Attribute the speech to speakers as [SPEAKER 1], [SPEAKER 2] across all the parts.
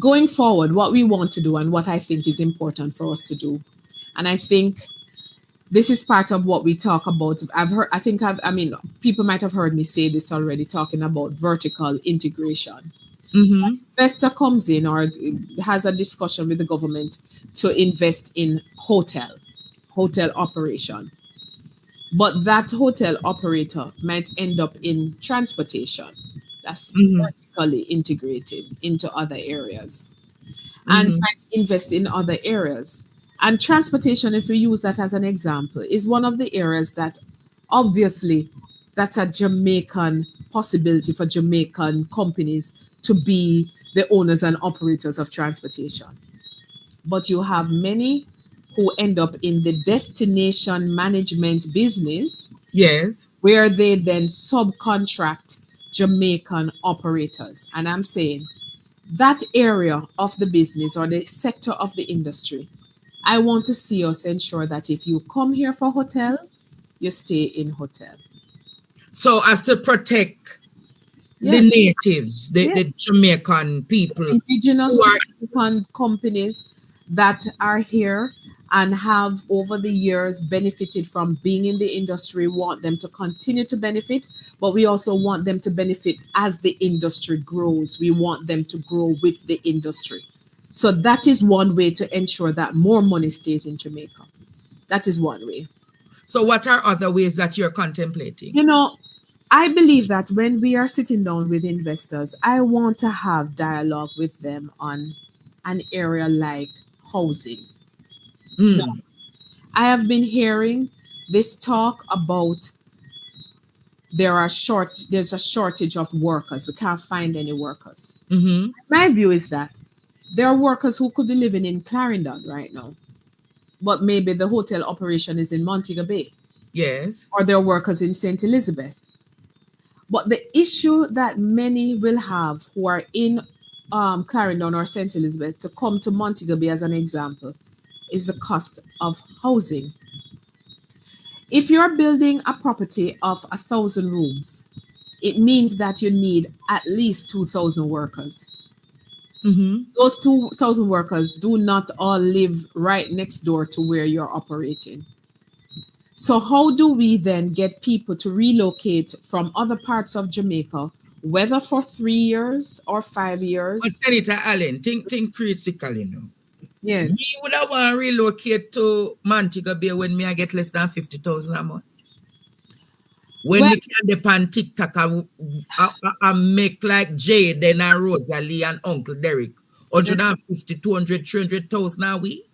[SPEAKER 1] going forward, what we want to do and what I think is important for us to do. And I think this is part of what we talk about. I mean, people might have heard me say this already, talking about vertical integration. So
[SPEAKER 2] Mm-hmm.
[SPEAKER 1] investor comes in or has a discussion with the government to invest in hotel operation. But that hotel operator might end up in transportation. That's
[SPEAKER 2] Mm-hmm.
[SPEAKER 1] vertically integrated into other areas and
[SPEAKER 2] Mm-hmm.
[SPEAKER 1] might invest in other areas. And transportation, if we use that as an example, is one of the areas that obviously that's a Jamaican possibility for Jamaican companies to be the owners and operators of transportation. But you have many who end up in the destination management business
[SPEAKER 2] Yes.
[SPEAKER 1] where they then subcontract Jamaican operators. And I'm saying that area of the business or the sector of the industry, I want to see us ensure that if you come here for hotel, you stay in hotel.
[SPEAKER 2] So as to protect the
[SPEAKER 1] Yes,
[SPEAKER 2] natives,
[SPEAKER 1] yes.
[SPEAKER 2] the Jamaican people
[SPEAKER 1] Indigenous
[SPEAKER 2] who are
[SPEAKER 1] Jamaican companies that are here and have over the years benefited from being in the industry, want them to continue to benefit, but we also want them to benefit as the industry grows. We want them to grow with the industry. So that is one way to ensure that more money stays in Jamaica. That is one way.
[SPEAKER 2] so what are other ways that you're contemplating?
[SPEAKER 1] You know, I believe that when we are sitting down with investors, I want to have dialogue with them on an area like housing. Now,
[SPEAKER 2] Mm.
[SPEAKER 1] I have been hearing this talk about there's a shortage of workers. We can't find any workers.
[SPEAKER 2] Mm-hmm.
[SPEAKER 1] My view is that there are workers who could be living in Clarendon right now, but maybe the hotel operation is in Montego Bay,
[SPEAKER 2] Yes.
[SPEAKER 1] or there are workers in St. Elizabeth. But the issue that many will have who are in Clarendon or St. Elizabeth to come to Montego Bay, as an example, is the cost of housing. If you're building a property of 1,000 rooms, it means that you need at least 2,000 workers.
[SPEAKER 2] Mm-hmm.
[SPEAKER 1] Those 2,000 workers do not all live right next door to where you're operating. So, how do we then get people to relocate from other parts of Jamaica, whether for 3 years or five
[SPEAKER 2] But
[SPEAKER 1] years?
[SPEAKER 2] Senator Allen, think critically now.
[SPEAKER 1] Yes.
[SPEAKER 2] Me would have want to relocate to Montego Bay when me I get less than 50,000 a month. When
[SPEAKER 1] Well,
[SPEAKER 2] me can depend TikTok, I make like Jaden and Rosalie and Uncle Derek. 150, 200, 300,000 a week.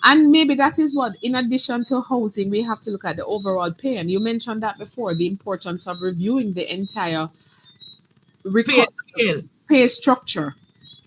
[SPEAKER 1] and maybe that is what, in addition to housing, we have to look at the overall pay. And you mentioned that before, the importance of reviewing the entire
[SPEAKER 2] Pay
[SPEAKER 1] reco-
[SPEAKER 2] scale.
[SPEAKER 1] pay structure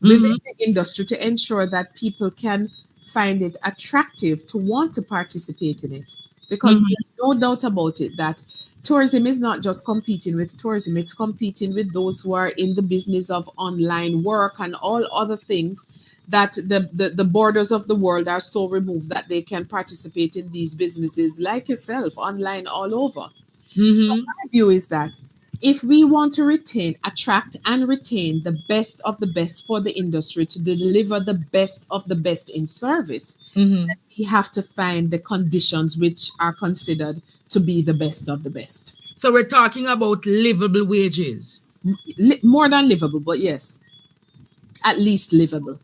[SPEAKER 1] within
[SPEAKER 2] Mm-hmm.
[SPEAKER 1] the industry to ensure that people can find it attractive to want to participate in it. Because
[SPEAKER 2] Mm-hmm.
[SPEAKER 1] there's no doubt about it that tourism is not just competing with tourism, it's competing with those who are in the business of online work and all other things that the borders of the world are so removed that they can participate in these businesses like yourself online all over. So
[SPEAKER 2] Mm-hmm.
[SPEAKER 1] my view is that if we want to attract and retain the best of the best for the industry to deliver the best of the best in service,
[SPEAKER 2] Mm-hmm.
[SPEAKER 1] we have to find the conditions which are considered to be the best of the best.
[SPEAKER 2] So we're talking about livable wages.
[SPEAKER 1] More than livable, but yes, at least livable.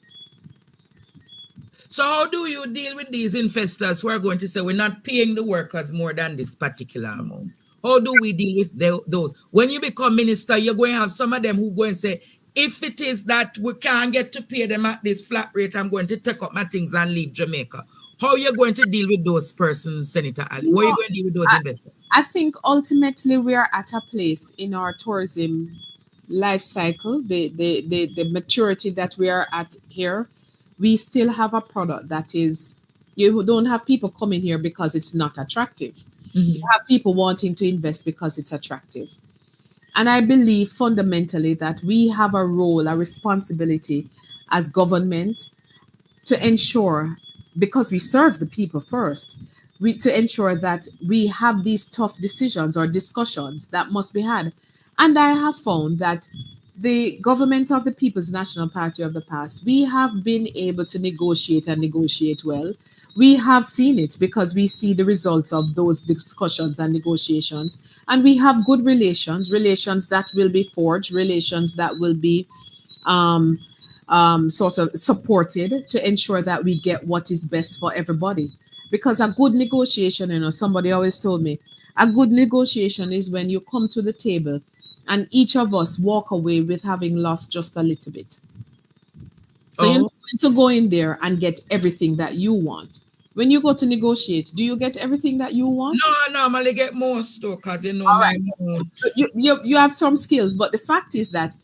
[SPEAKER 2] So how do you deal with these investors who are going to say we're not paying the workers more than this particular amount? How do we deal with those? When you become minister, you're going to have some of them who go and say, if it is that we can't get to pay them at this flat rate, I'm going to take up my things and leave Jamaica. How are you going to deal with those persons, Senator Ali? How are you
[SPEAKER 1] No,
[SPEAKER 2] going to deal with those
[SPEAKER 1] I,
[SPEAKER 2] investors?
[SPEAKER 1] I think ultimately we are at a place in our tourism life cycle, the maturity that we are at here. We still have a product that is, you don't have people coming here because it's not attractive. You
[SPEAKER 2] Mm-hmm.
[SPEAKER 1] have people wanting to invest because it's attractive. And I believe fundamentally that we have a role, a responsibility as government to ensure, because we serve the people first, to ensure that we have these tough decisions or discussions that must be had. And I have found that the government of the People's National Party of the past, we have been able to negotiate and negotiate well. We have seen it because we see the results of those discussions and negotiations. And we have good relations, relations that will be forged, relations that will be um, sort of supported to ensure that we get what is best for everybody. Because a good negotiation, somebody always told me, a good negotiation is when you come to the table and each of us walk away with having lost just a little bit. So you're
[SPEAKER 2] Oh,
[SPEAKER 1] not going to go in there and get everything that you want. When you go to negotiate, do you get everything that you want?
[SPEAKER 2] no, I normally get most though, because you know
[SPEAKER 1] All
[SPEAKER 2] my
[SPEAKER 1] right.
[SPEAKER 2] amount.
[SPEAKER 1] You have some skills, but the fact is that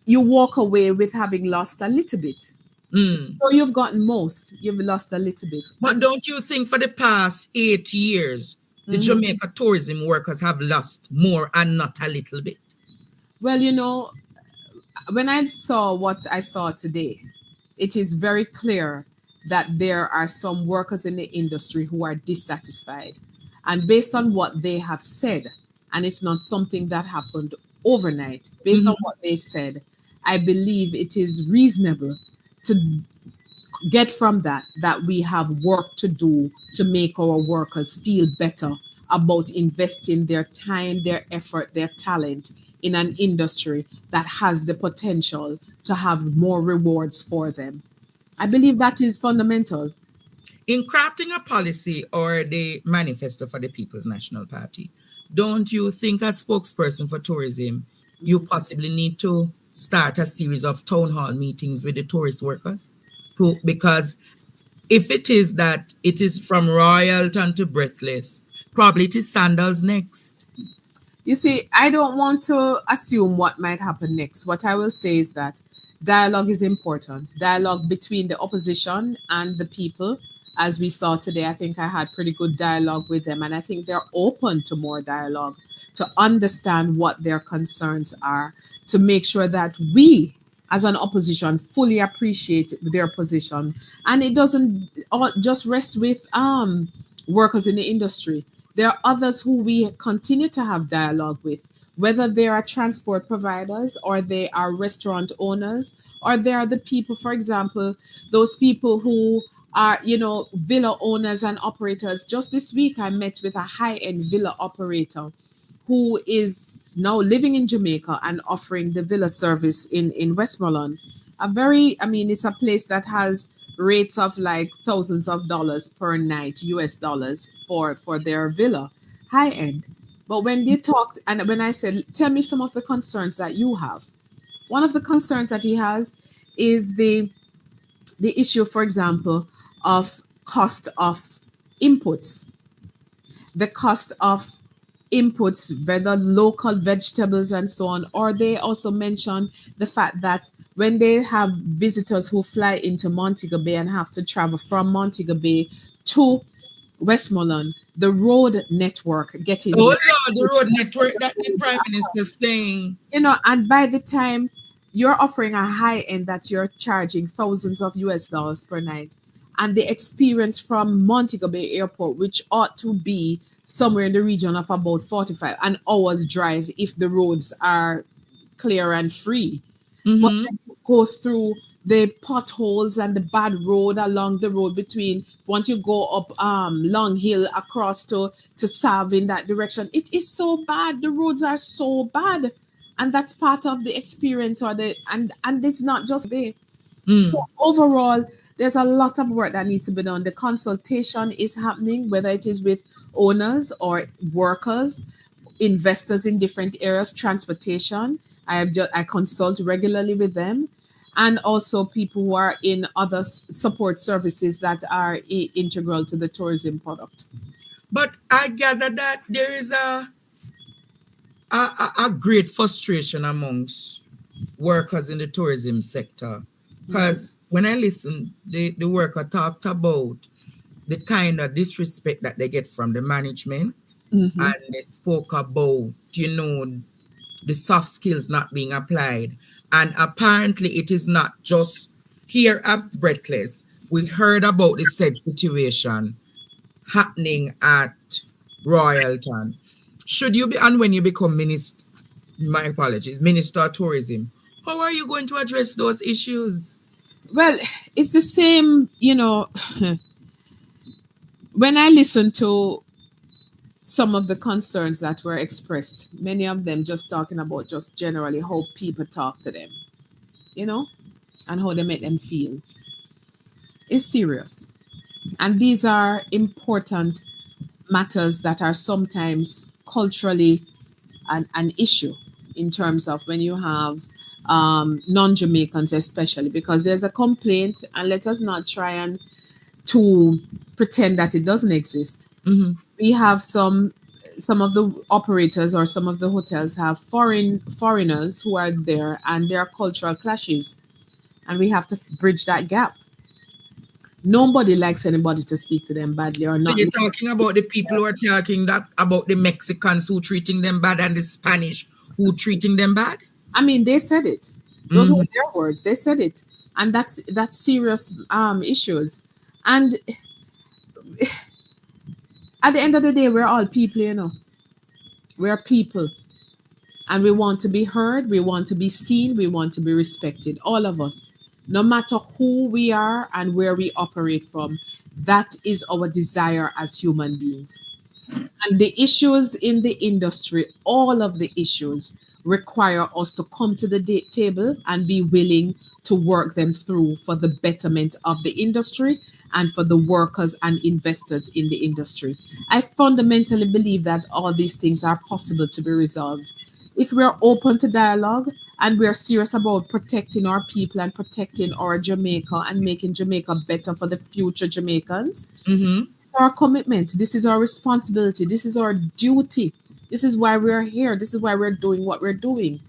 [SPEAKER 1] you walk away with having lost a little bit.
[SPEAKER 2] Mm.
[SPEAKER 1] So you've gotten most, you've lost a little bit.
[SPEAKER 2] But
[SPEAKER 1] And
[SPEAKER 2] don't you think for the past 8 years, the
[SPEAKER 1] mhm.
[SPEAKER 2] Jamaica tourism workers have lost more and not a little bit?
[SPEAKER 1] Well, when I saw what I saw today, it is very clear that there are some workers in the industry who are dissatisfied. And based on what they have said, and it's not something that happened overnight, based on
[SPEAKER 2] Mhm.
[SPEAKER 1] what they said, I believe it is reasonable to get from that we have work to do to make our workers feel better about investing their time, their effort, their talent in an industry that has the potential to have more rewards for them. I believe that is fundamental.
[SPEAKER 2] In crafting a policy or the manifesto for the People's National Party, don't you think as spokesperson for tourism, you
[SPEAKER 1] Mhm.
[SPEAKER 2] possibly need to start a series of town hall meetings with the tourist workers? Because if it is that it is from Royalton to Breathless, probably it is Sandals next.
[SPEAKER 1] You see, I don't want to assume what might happen next. What I will say is that dialogue is important. Dialogue between the opposition and the people. As we saw today, I think I had pretty good dialogue with them, and I think they're open to more dialogue to understand what their concerns are, to make sure that we, as an opposition, fully appreciate their position. And it doesn't just rest with workers in the industry. There are others who we continue to have dialogue with, whether they are transport providers or they are restaurant owners, or they are the people, for example, those people who are, villa owners and operators. Just this week, I met with a high end villa operator who is now living in Jamaica and offering the villa service in Westmoreland. It's a place that has rates of like thousands of dollars per night, US dollars for their villa, high end. But when you talked, and when I said, tell me some of the concerns that you have, one of the concerns that he has is the issue, for example, of cost of inputs, the cost of inputs, whether local vegetables and so on, or they also mention the fact that when they have visitors who fly into Montego Bay and have to travel from Montego Bay to Westmoreland, the road network getting
[SPEAKER 2] Oh
[SPEAKER 1] there.
[SPEAKER 2] Lord, the road network that the Prime Minister is saying.
[SPEAKER 1] And by the time you're offering a high end that you're charging thousands of US dollars per night, and the experience from Montego Bay Airport, which ought to be somewhere in the region of about 45 an hour's drive if the roads are clear and free. But
[SPEAKER 2] Mm-hmm.
[SPEAKER 1] then you go through the potholes and the bad road along the road between once you go up Long Hill across to Sav in that direction. It is so bad. The roads are so bad. And that's part of the experience or the and it's not just bay. So
[SPEAKER 2] Mm.
[SPEAKER 1] overall, there's a lot of work that needs to be done. The consultation is happening, whether it is with owners or workers, investors in different areas, transportation. I consult regularly with them, and also people who are in other support services that are integral to the tourism product.
[SPEAKER 2] But I gather that there is a great frustration amongst workers in the tourism sector.
[SPEAKER 1] Mhm.
[SPEAKER 2] Because when I listen, the worker talked about the kind of disrespect that they get from the management.
[SPEAKER 1] Mhm.
[SPEAKER 2] And they spoke about, the soft skills not being applied. And apparently it is not just here at Breathless. We heard about the said situation happening at Royalton. Should you be, and when you become minister, My apologies, Minister of Tourism. How are you going to address those issues?
[SPEAKER 1] Well, it's the same, when I listen to some of the concerns that were expressed, many of them just talking about just generally how people talk to them, you know, and how they make them feel. It's serious. And these are important matters that are sometimes culturally an issue in terms of when you have non Jamaicans, especially because there's a complaint, and let us not try and to pretend that it doesn't exist.
[SPEAKER 2] Mm-hmm.
[SPEAKER 1] We have some of the operators or some of the hotels have foreigners who are there, and there are cultural clashes, and we have to bridge that gap. Nobody likes anybody to speak to them badly or
[SPEAKER 2] So
[SPEAKER 1] not.
[SPEAKER 2] you're talking about the people who are talking that about the Mexicans who treating them bad and the Spanish who treating them bad?
[SPEAKER 1] I mean, they said it. Those were
[SPEAKER 2] Mm-hmm.
[SPEAKER 1] their words. They said it, and that's serious issues. And at the end of the day, we're all people, We're people, and we want to be heard. We want to be seen. We want to be respected. All of us, no matter who we are and where we operate from, that is our desire as human beings. And the issues in the industry, all of the issues require us to come to the table and be willing to work them through for the betterment of the industry and for the workers and investors in the industry. I fundamentally believe that all these things are possible to be resolved. If we're open to dialogue and we're serious about protecting our people and protecting our Jamaica and making Jamaica better for the future Jamaicans,
[SPEAKER 2] Mm-hmm.
[SPEAKER 1] our commitment. This is our responsibility. This is our duty. This is why we're here. This is why we're doing what we're doing.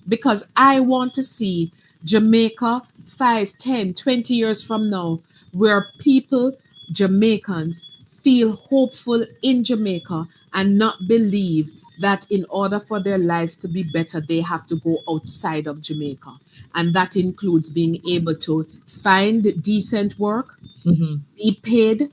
[SPEAKER 1] Because I want to see Jamaica 5, 10, 20 years from now, where people, Jamaicans, feel hopeful in Jamaica and not believe that in order for their lives to be better, they have to go outside of Jamaica. And that includes being able to find decent work,
[SPEAKER 2] Mm-hmm.
[SPEAKER 1] be paid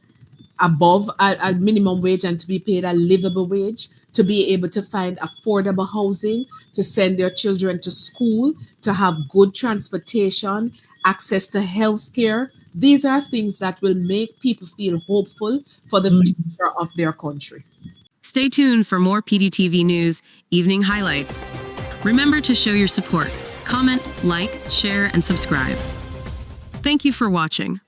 [SPEAKER 1] above a minimum wage and to be paid a livable wage, to be able to find affordable housing, to send their children to school, to have good transportation, access to health care. These are things that will make people feel hopeful for the
[SPEAKER 2] Mm-hmm.
[SPEAKER 1] future of their country.
[SPEAKER 3] Stay tuned for more PDTV News evening highlights. Remember to show your support. Comment, like, share, and subscribe. Thank you for watching.